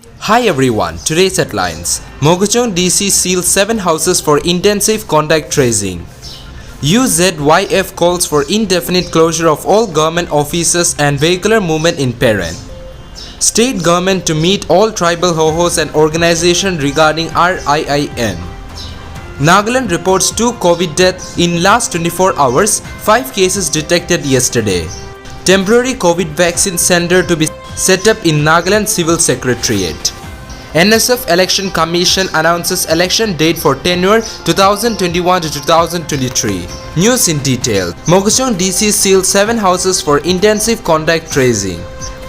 Hi everyone, today's headlines. Moguton DC seals 7 houses for intensive contact tracing. UZYF calls for indefinite closure of all government offices and vehicular movement in Peren. State government to meet all tribal hohos and organization regarding RIIN. Nagaland reports 2 COVID deaths in last 24 hours, 5 cases detected yesterday. Temporary COVID vaccine center to be set up in Nagaland Civil Secretariat. NSF Election Commission announces election date for tenure 2021 to 2023. News in detail. Moguton DC sealed 7 houses for intensive contact tracing.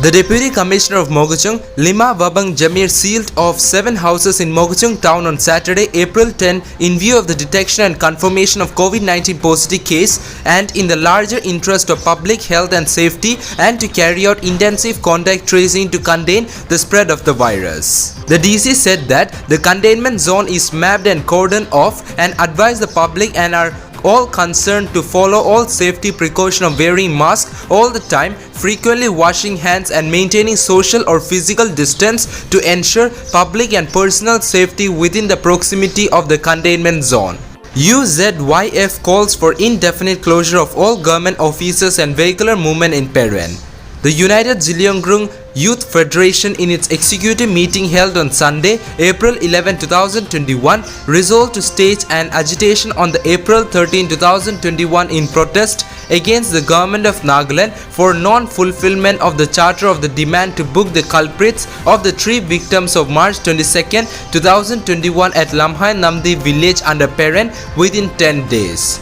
The Deputy Commissioner of Moguton, Lima Wabang Jamir, sealed off 7 houses in Moguton town on Saturday, April 10 in view of the detection and confirmation of COVID-19 positive case and in the larger interest of public health and safety and to carry out intensive contact tracing to contain the spread of the virus. The DC said that the containment zone is mapped and cordoned off and advised the public and are all concerned to follow all safety precautions of wearing masks all the time, frequently washing hands and maintaining social or physical distance to ensure public and personal safety within the proximity of the containment zone. UZYF calls for indefinite closure of all government offices and vehicular movement in Peren. The United Ziliongrung Youth Federation in its executive meeting held on Sunday, April 11, 2021, resolved to stage an agitation on the April 13, 2021 in protest against the government of Nagaland for non-fulfillment of the charter of the demand to book the culprits of the 3 victims of March 22, 2021 at Lamhai Namdi village under Peren within 10 days.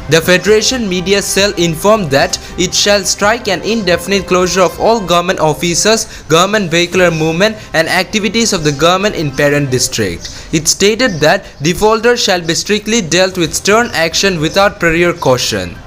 The Federation media cell informed that it shall strike an indefinite closure of all government offices, government vehicular movement and activities of the government in Peren district. It stated that defaulters shall be strictly dealt with stern action without prior caution.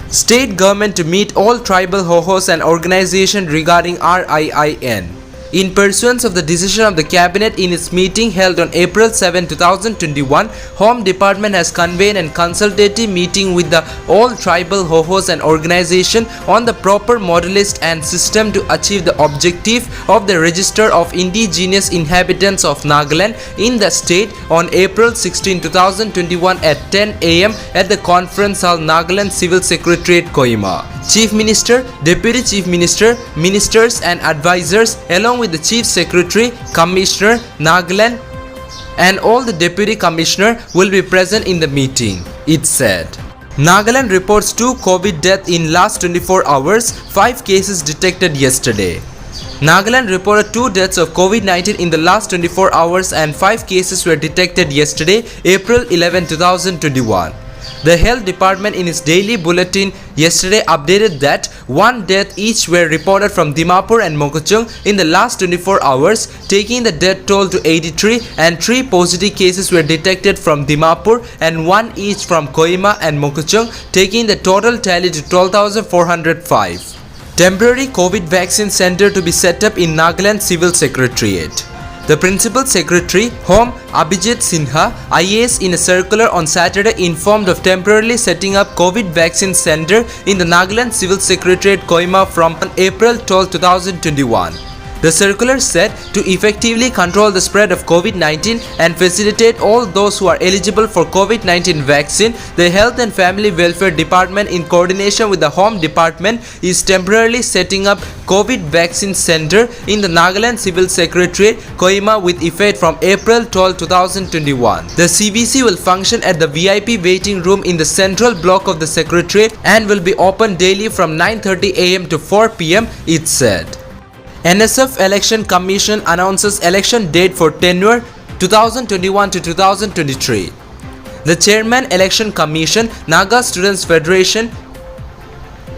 State government to meet all tribal hohos and organization regarding RIIN. In pursuance of the decision of the Cabinet in its meeting held on April 7, 2021, Home Department has convened a consultative meeting with the all tribal hohos and organization on the proper modulist and system to achieve the objective of the Register of Indigenous Inhabitants of Nagaland in the state on April 16, 2021 at 10 am at the Conference Hall, Nagaland Civil Secretariat, Kohima. Chief Minister, Deputy Chief Minister, Ministers and Advisors along with the Chief Secretary, Commissioner, Nagaland and all the Deputy Commissioner will be present in the meeting, it said. Nagaland reports 2 COVID deaths in last 24 hours, 5 cases detected yesterday. Nagaland reported 2 deaths of COVID-19 in the last 24 hours and 5 cases were detected yesterday, April 11, 2021. The Health Department in its daily bulletin yesterday updated that 1 death each were reported from Dimapur and Moguton in the last 24 hours, taking the death toll to 83 and 3 positive cases were detected from Dimapur and 1 each from Kohima and Moguton, taking the total tally to 12,405. Temporary COVID vaccine center to be set up in Nagaland Civil Secretariat. The Principal Secretary, Home Abhijit Sinha, IAS, in a circular on Saturday informed of temporarily setting up COVID vaccine center in the Nagaland Civil Secretariat, Kohima from April 12, 2021. The circular said to effectively control the spread of COVID-19 and facilitate all those who are eligible for COVID-19 vaccine, the Health and Family Welfare Department in coordination with the Home Department is temporarily setting up COVID vaccine center in the Nagaland Civil Secretariat, Kohima with effect from April 12, 2021. The CVC will function at the VIP waiting room in the central block of the Secretariat and will be open daily from 9:30 am to 4 pm, it said. NSF Election Commission announces election date for tenure 2021 to 2023. The Chairman Election Commission, Naga Students Federation,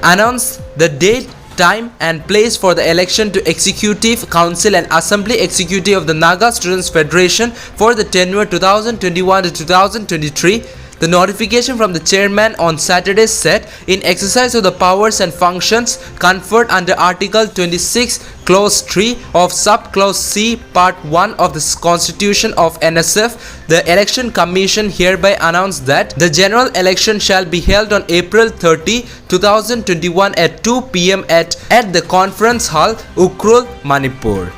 announced the date, time and place for the election to Executive Council and Assembly Executive of the Naga Students Federation for the tenure 2021 to 2023. The notification from the chairman on Saturday said, in exercise of the powers and functions conferred under Article 26, Clause 3 of Sub-Clause C, Part 1 of the Constitution of NSF, the Election Commission hereby announced that the general election shall be held on April 30, 2021 at 2 p.m. at the Conference Hall, Ukrul, Manipur.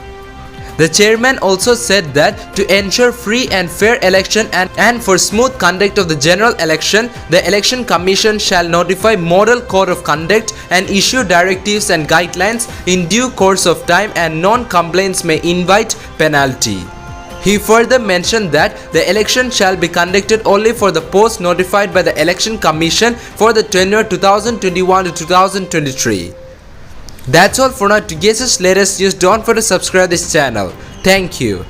The chairman also said that to ensure free and fair election and for smooth conduct of the general election, the Election Commission shall notify model code of conduct and issue directives and guidelines in due course of time, and non-compliance may invite penalty. He further mentioned that the election shall be conducted only for the post notified by the Election Commission for the tenure 2021 to 2023. That's all for now. To get us latest news, don't forget to subscribe this channel. Thank you.